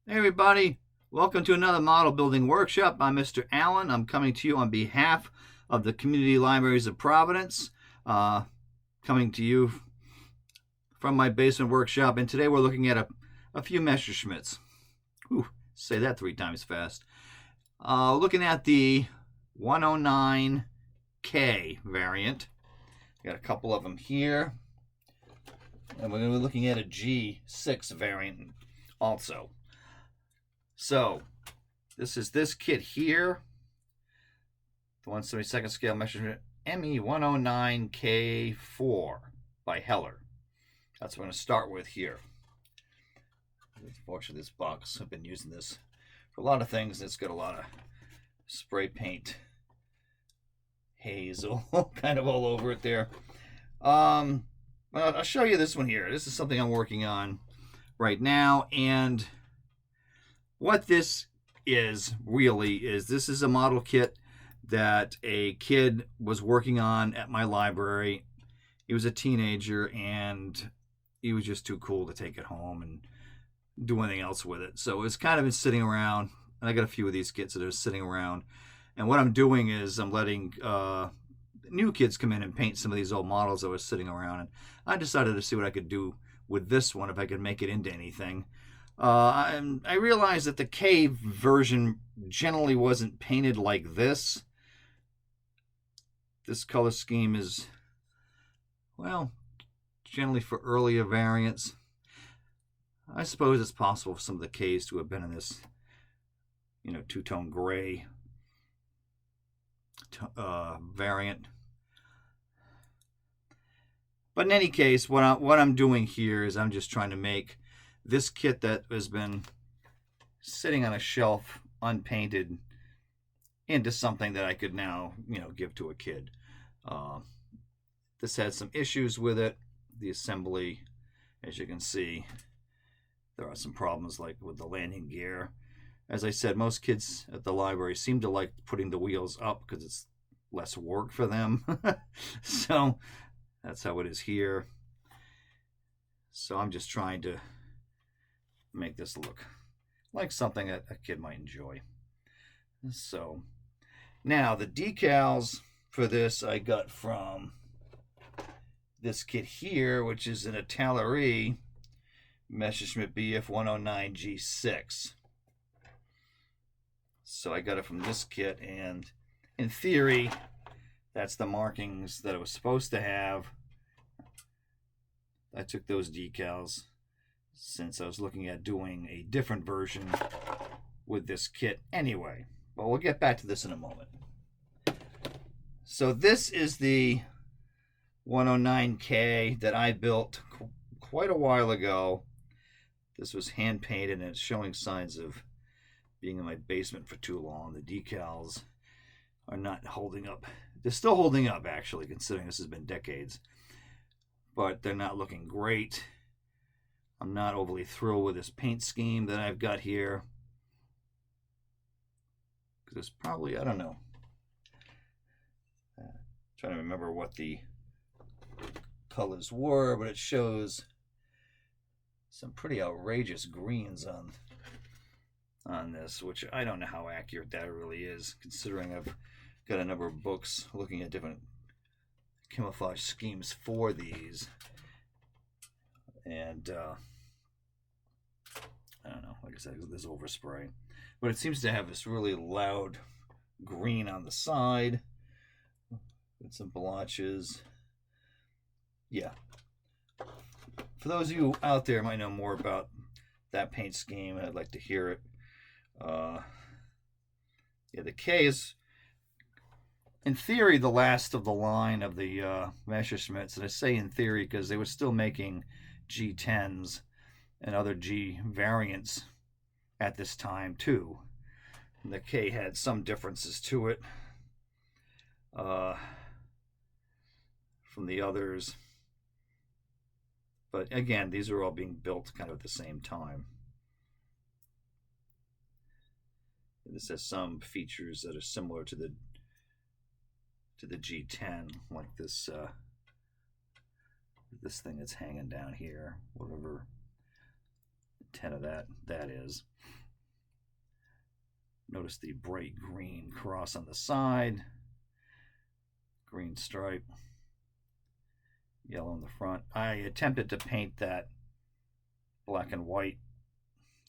Hey everybody, welcome to another model building workshop. I'm Mr. Allen. I'm coming to you on behalf of the Community Libraries of Providence, coming to you from my basement workshop, and today we're looking at a few Messerschmitts. Ooh, say that 3 times fast. Looking at the 109K variant. Got a couple of them here, and we're going to be looking at a G6 variant also. So, this is this kit here, the 1/72 scale Messerschmitt ME109K4 by Heller. That's what I'm going to start with here. Unfortunately, this box, I've been using this for a lot of things. It's got a lot of spray paint haze kind of all over it there. Well, I'll show you this one here. This is something I'm working on right now, and what this really is this is a model kit that a kid was working on at my library. He was a teenager and he was just too cool to take it home and do anything else with it. So it's kind of been sitting around, and I got a few of these kits that are sitting around. And what I'm doing is I'm letting new kids come in and paint some of these old models that were sitting around. And I decided to see what I could do with this one, if I could make it into anything. I realized that the K version generally wasn't painted like this. This color scheme is, well, generally for earlier variants. I suppose it's possible for some of the Ks to have been in this, two-tone gray variant. But in any case, what I'm doing here is I'm just trying to make this kit that has been sitting on a shelf unpainted into something that I could now, give to a kid. This had some issues with it. The assembly, as you can see, there are some problems like with the landing gear. As I said, most kids at the library seem to like putting the wheels up because it's less work for them. So that's how it is here. So I'm just trying to make this look like something that a kid might enjoy. So now the decals for this I got from this kit here, which is an Italeri Messerschmitt Bf 109 G6. So I got it from this kit, and in theory that's the markings that it was supposed to have. I took those decals since I was looking at doing a different version with this kit anyway. But we'll get back to this in a moment. So this is the 109K that I built quite a while ago. This was hand painted, and it's showing signs of being in my basement for too long. The decals are not holding up. They're still holding up, actually, considering this has been decades. But they're not looking great. I'm not overly thrilled with this paint scheme that I've got here. Because it's probably, I don't know. Trying to remember what the colors were, but it shows some pretty outrageous greens on this, which I don't know how accurate that really is, considering I've got a number of books looking at different camouflage schemes for these. And I don't know, like I said, there's overspray, but it seems to have this really loud green on the side with some blotches. Yeah, for those of you out there who might know more about that paint scheme, I'd like to hear it. Yeah, the K is, in theory, the last of the line of the Messerschmitts. And I say in theory because they were still making G10s and other G variants at this time too. And the K had some differences to it from the others. But again, these are all being built kind of at the same time. This has some features that are similar to the G10, like this this thing that's hanging down here, whatever 10 of that is. Notice the bright green cross on the side, green stripe, yellow in the front. I attempted to paint that black and white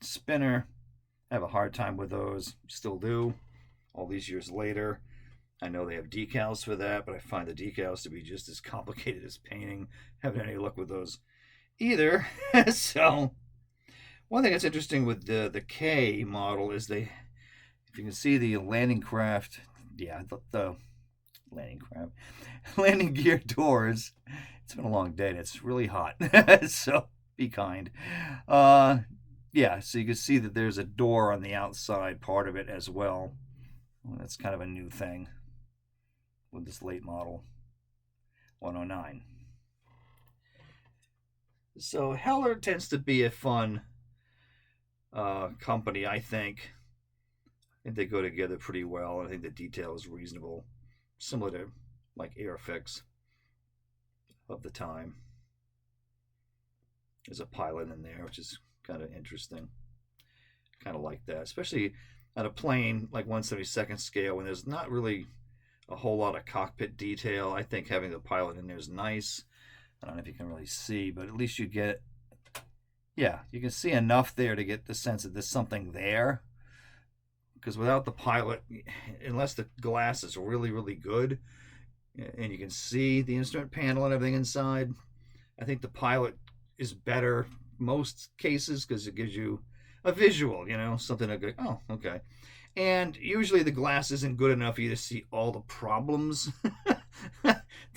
spinner. I have a hard time with those, still do, all these years later. I know they have decals for that, but I find the decals to be just as complicated as painting. Haven't had any luck with those either. So one thing that's interesting with the K model is if you can see the landing craft, yeah, the landing gear doors. It's been a long day and it's really hot, so be kind. Yeah, so you can see that there's a door on the outside part of it as well. That's kind of a new thing with this late model 109. So Heller tends to be a fun company, I think. I think they go together pretty well. I think the detail is reasonable, similar to like Airfix of the time. There's a pilot in there, which is kind of interesting. Kind of like that, especially on a plane like 1/72nd scale when there's not really a whole lot of cockpit detail. I think having the pilot in there is nice. I don't know if you can really see, but at least you get, yeah, you can see enough there to get the sense that there's something there. Because without the pilot, unless the glass is really, really good, and you can see the instrument panel and everything inside, I think the pilot is better most cases because it gives you a visual, you know, something to go, oh, okay. And usually the glass isn't good enough for you to see all the problems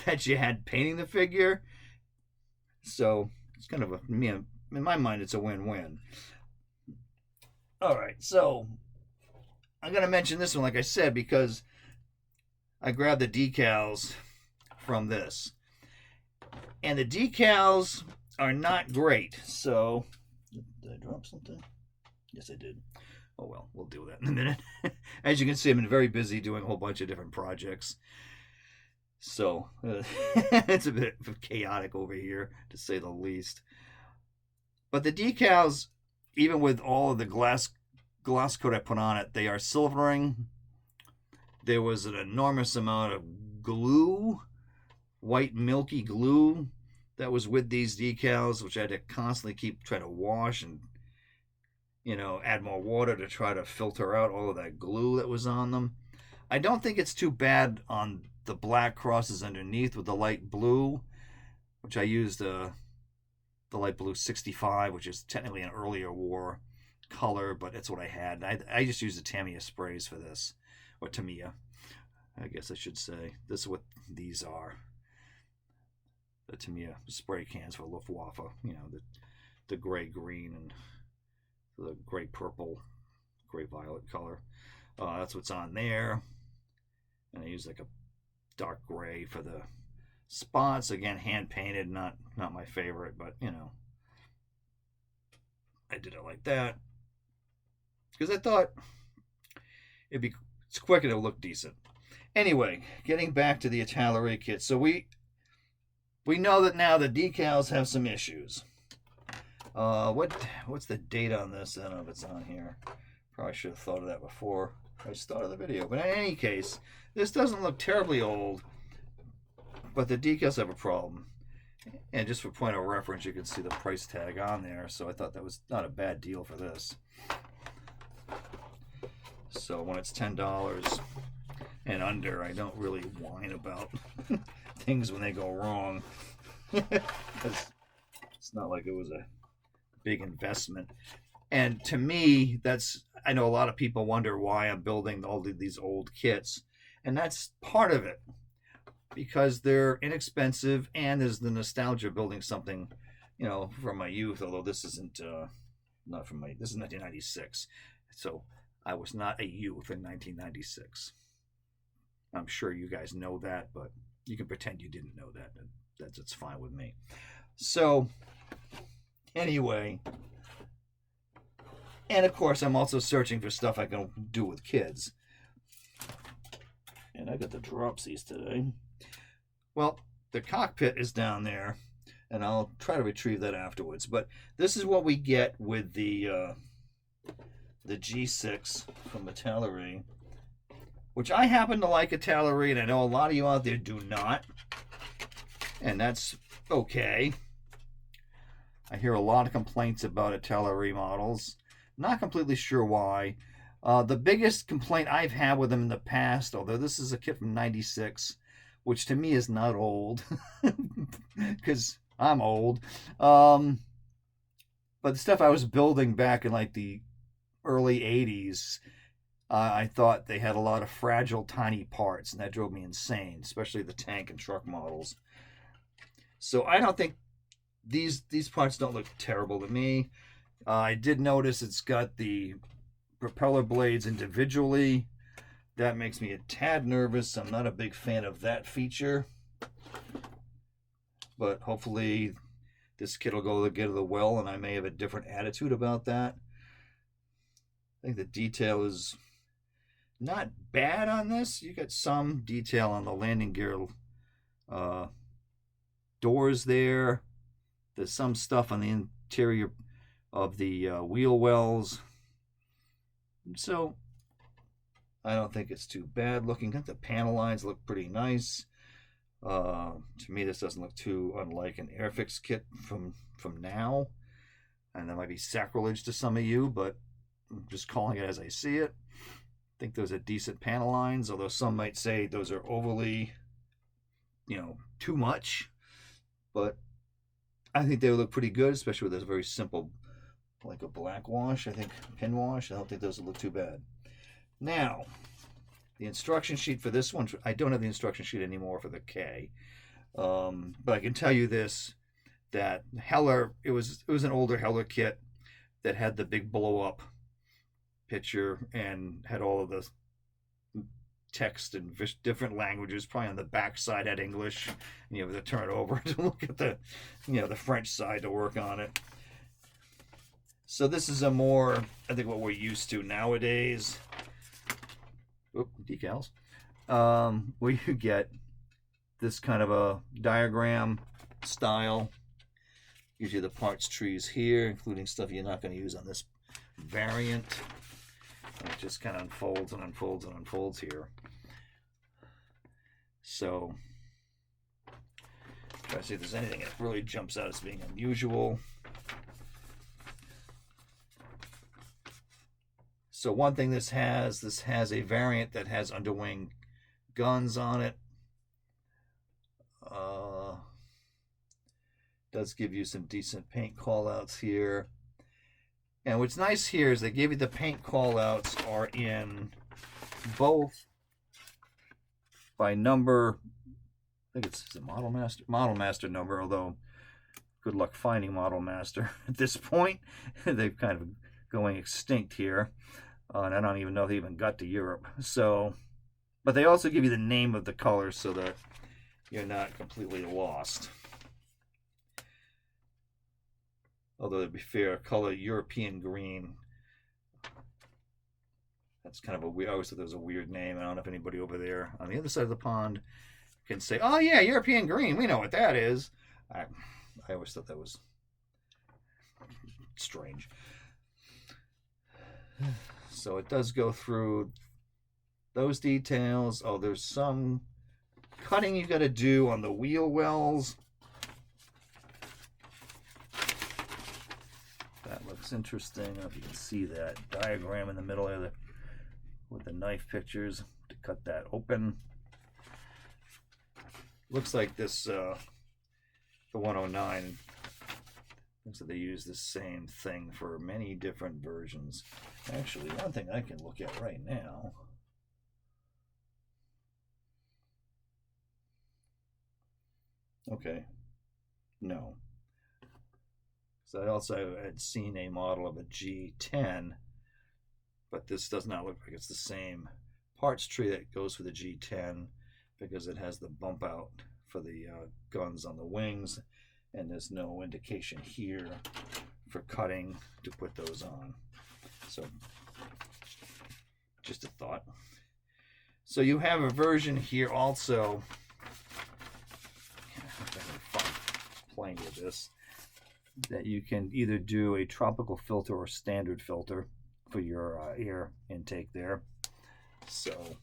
that you had painting the figure. So it's kind of in my mind, it's a win-win. All right, so I'm going to mention this one, like I said, because I grabbed the decals from this. And the decals are not great. So, did I drop something? Yes, I did. Oh, well, we'll deal with that in a minute. As you can see, I've been very busy doing a whole bunch of different projects. So, it's a bit chaotic over here, to say the least. But the decals, even with all of the glass coat I put on it, they are silvering. There was an enormous amount of glue, white milky glue, that was with these decals, which I had to constantly keep trying to wash and, you know, add more water to try to filter out all of that glue that was on them. I don't think it's too bad on the black crosses underneath with the light blue, which I used the light blue 65, which is technically an earlier war color, but it's what I had. I just used the Tamiya sprays for this, or Tamiya, I guess I should say. This is what these are. The Tamiya spray cans for Luftwaffe, you know, the gray-green and the gray-purple, gray-violet color. That's what's on there. And I use like a dark gray for the spots. Again, hand-painted, not my favorite, but, you know, I did it like that because I thought it's quick and it'll look decent. Anyway, getting back to the Italeri kit. So we know that now the decals have some issues. What's the date on this? I don't know if it's on here. Probably should have thought of that before I started the video. But in any case, this doesn't look terribly old, but the decals have a problem. And just for point of reference, you can see the price tag on there. So I thought that was not a bad deal for this. So when it's $10 and under, I don't really whine about things when they go wrong. Because it's not like it was a big investment. And to me, I know a lot of people wonder why I'm building all these old kits. And that's part of it. Because they're inexpensive and there's the nostalgia of building something, you know, from my youth. Although this isn't, this is 1996. So I was not a youth in 1996. I'm sure you guys know that, but you can pretend you didn't know that. That's fine with me. So anyway, and of course I'm also searching for stuff I can do with kids. And I got the dropsies today. Well, the cockpit is down there. and I'll try to retrieve that afterwards. But this is what we get with the G6 from Italeri, which I happen to like Italeri, and I know a lot of you out there do not, and that's okay. I hear a lot of complaints about Italeri models. Not completely sure why. The biggest complaint I've had with them in the past, although this is a kit from '96, which to me is not old, because I'm old. But the stuff I was building back in like the early '80s, I thought they had a lot of fragile, tiny parts, and that drove me insane, especially the tank and truck models. So I don't think these parts don't look terrible to me. I did notice it's got the propeller blades individually. That makes me a tad nervous. I'm not a big fan of that feature, but hopefully this kit will go together well, and I may have a different attitude about that. I think the detail is not bad on this. You got some detail on the landing gear doors there. There's some stuff on the interior of the wheel wells. So I don't think it's too bad looking. The panel lines look pretty nice. To me, this doesn't look too unlike an Airfix kit from now. And that might be sacrilege to some of you, but I'm just calling it as I see it. I think those are decent panel lines, although some might say those are overly, too much. But I think they would look pretty good, especially with this very simple, like a black wash, I think, pin wash. I don't think those would look too bad. Now, the instruction sheet for this one, I don't have the instruction sheet anymore for the K. But I can tell you this, that Heller, it was an older Heller kit that had the big blow-up picture and had all of the text in different languages. Probably on the back side had English, and you have to turn it over to look at the French side to work on it. So this is a more, I think, what we're used to nowadays. Oop, decals. Where you get this kind of a diagram style. Gives you the parts trees here, including stuff you're not going to use on this variant. And it just kind of unfolds and unfolds and unfolds here. So, try to see if there's anything that really jumps out as being unusual. So one thing this has a variant that has underwing guns on it. Does give you some decent paint callouts here. And what's nice here is they give you the paint callouts are in both by number. I think it's a Model Master number, although good luck finding Model Master at this point. They've kind of going extinct here. And I don't even know if they even got to Europe. So, but they also give you the name of the color so that you're not completely lost. Although to be fair, color European green. That's kind of a weird. I always thought that was a weird name. I don't know if anybody over there on the other side of the pond can say, "Oh yeah, European green. We know what that is." I always thought that was strange. So it does go through those details. Oh, there's some cutting you got to do on the wheel wells. That looks interesting. I don't know if you can see that diagram in the middle of with the knife pictures to cut that open. Looks like this, the 109. So they use the same thing for many different versions. Actually, one thing I can look at right now. Okay. No. So I also had seen a model of a G10, but this does not look like it's the same parts tree that goes for the G10 because it has the bump out for the guns on the wings. And there's no indication here for cutting to put those on. So, just a thought. So you have a version here also. plenty of this, that you can either do a tropical filter or standard filter for your air intake there. So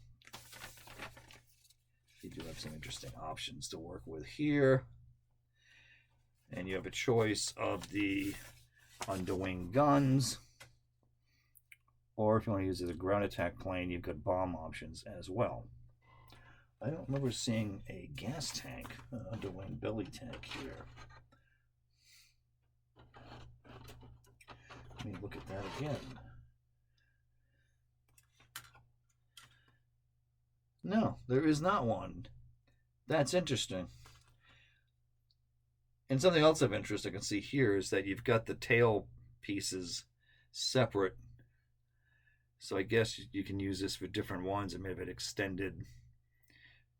you do have some interesting options to work with here. And you have a choice of the underwing guns, or if you want to use it as a ground attack plane, you've got bomb options as well. I don't remember seeing a gas tank, underwing belly tank here. Let me look at that again. No, there is not one. That's interesting. And something else of interest I can see here is that you've got the tail pieces separate. So I guess you can use this for different ones and maybe it extended.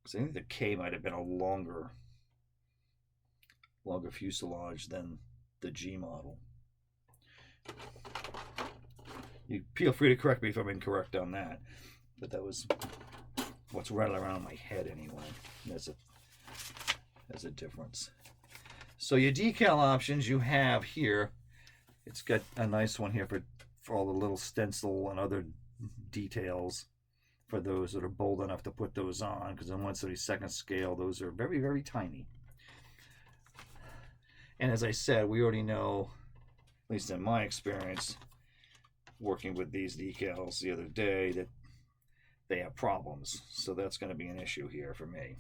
Because I think the K might have been a longer fuselage than the G model. You feel free to correct me if I'm incorrect on that. But that was what's rattling around in my head anyway. There's a difference. So your decal options you have here, it's got a nice one here for all the little stencil and other details for those that are bold enough to put those on, because on 1/32 scale, those are very, very tiny. And as I said, we already know, at least in my experience, working with these decals the other day, that they have problems. So that's going to be an issue here for me.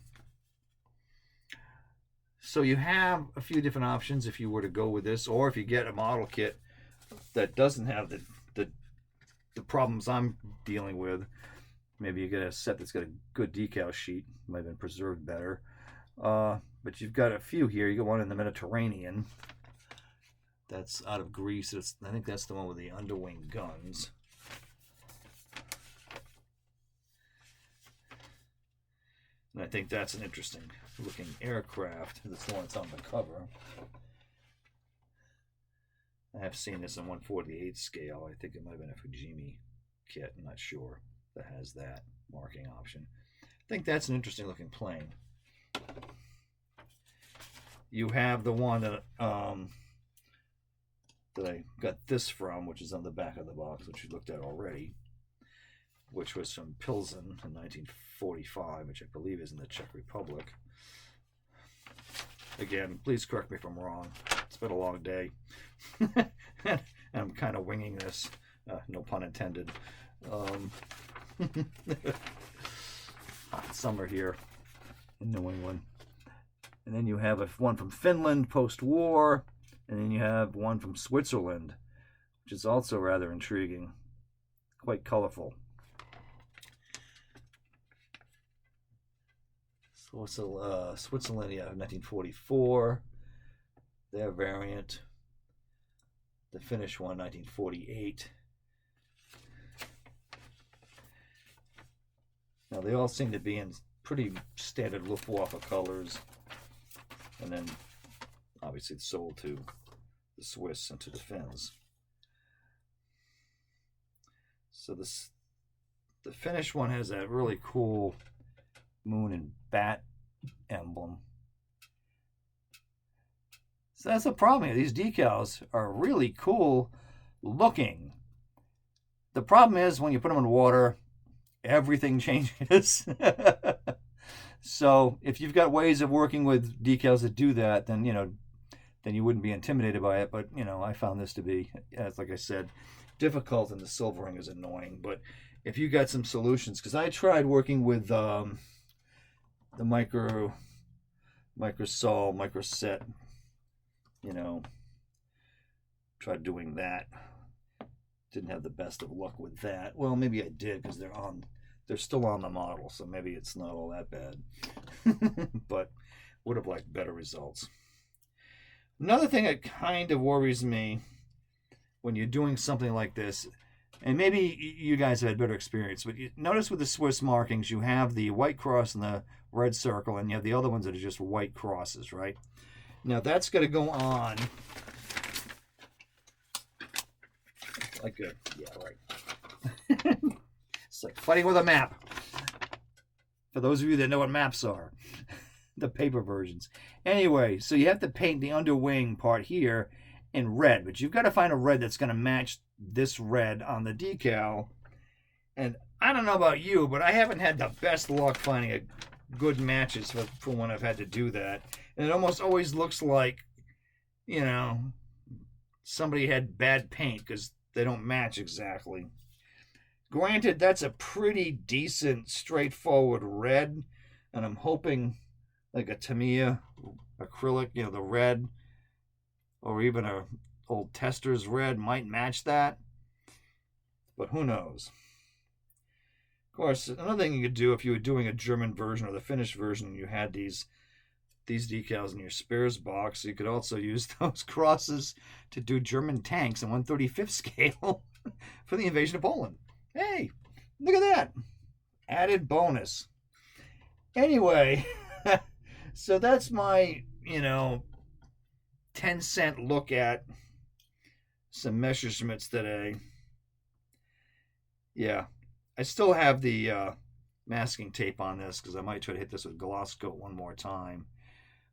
So you have a few different options if you were to go with this, or if you get a model kit that doesn't have the problems I'm dealing with. Maybe you get a set that's got a good decal sheet, might have been preserved better. But you've got a few here. You got one in the Mediterranean that's out of Greece. I think that's the one with the underwing guns. And I think that's an interesting looking aircraft. That's the one that's on the cover. I have seen this in 1/48 scale. I think it might have been a Fujimi kit. I'm not sure that has that marking option. I think that's an interesting looking plane. You have the one that I got this from, which is on the back of the box, which you looked at already, which was from Pilsen in 1945, which I believe is in the Czech Republic. Again, please correct me if I'm wrong. It's been a long day. And I'm kind of winging this, no pun intended. Hot summer here in New England. And then you have one from Finland post-war, and then you have one from Switzerland, which is also rather intriguing, quite colorful. So Switzerland, yeah, 1944, their variant. The Finnish one, 1948. Now they all seem to be in pretty standard Luftwaffe colors, and then obviously it's sold to the Swiss and to the Finns. So the Finnish one has that really cool moon and bat emblem. So that's the problem here. These decals are really cool looking. The problem is when you put them in water, everything changes. So if you've got ways of working with decals that do that, then you wouldn't be intimidated by it. But I found this to be, as like I said, difficult, and the silvering is annoying. But if you got some solutions, because I tried working with the microsol, microset, tried doing that. Didn't have the best of luck with that. Well, maybe I did, because they're still on the model, so maybe it's not all that bad. But would have liked better results. Another thing that kind of worries me when you're doing something like this, and maybe you guys have had better experience, but you notice with the Swiss markings, you have the white cross and the red circle, and you have the other ones that are just white crosses, right? Now that's going to go on like a, yeah, right. It's like fighting with a map. For those of you that know what maps are. the paper versions. Anyway, so you have to paint the underwing part here in red, but you've got to find a red that's going to match this red on the decal. And I don't know about you, but I haven't had the best luck finding a good matches for when I've had to do that. And it almost always looks like, you know, somebody had bad paint because they don't match exactly. Granted, that's a pretty decent, straightforward red, and I'm hoping like a Tamiya acrylic, you know, the red, or even a old Tester's red might match that, but who knows. Of course, another thing you could do if you were doing a German version or the Finnish version, you had these decals in your spares box, you could also use those crosses to do German tanks in 1/35 scale for the invasion of Poland. Hey, look at that. Added bonus. Anyway, so that's my, 10-cent look at some Messerschmitts today. Yeah, I still have the masking tape on this because I might try to hit this with gloss coat one more time.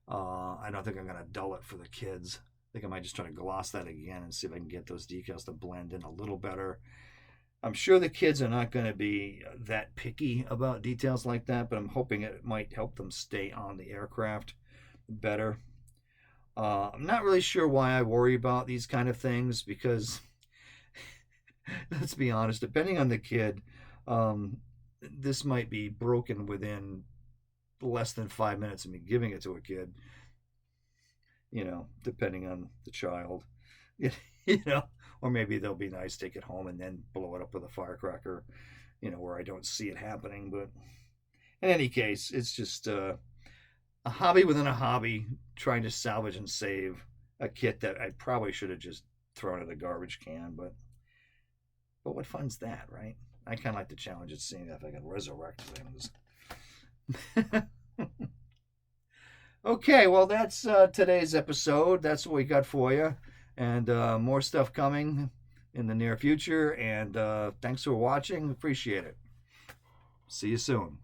I don't think I'm going to dull it for the kids. I think I might just try to gloss that again and see if I can get those decals to blend in a little better. I'm sure the kids are not going to be that picky about details like that, but I'm hoping it might help them stay on the aircraft better. I'm not really sure why I worry about these kind of things because, let's be honest, depending on the kid, this might be broken within less than 5 minutes of me giving it to a kid, depending on the child, or maybe they'll be nice, take it home and then blow it up with a firecracker, where I don't see it happening. But in any case, it's just a hobby within a hobby, trying to salvage and save a kit that I probably should have just thrown in the garbage can. But what fun's that, right? I kind of like the challenge of seeing if I can resurrect things. Okay, well, that's today's episode. That's what we got for you. And more stuff coming in the near future. And thanks for watching. Appreciate it. See you soon.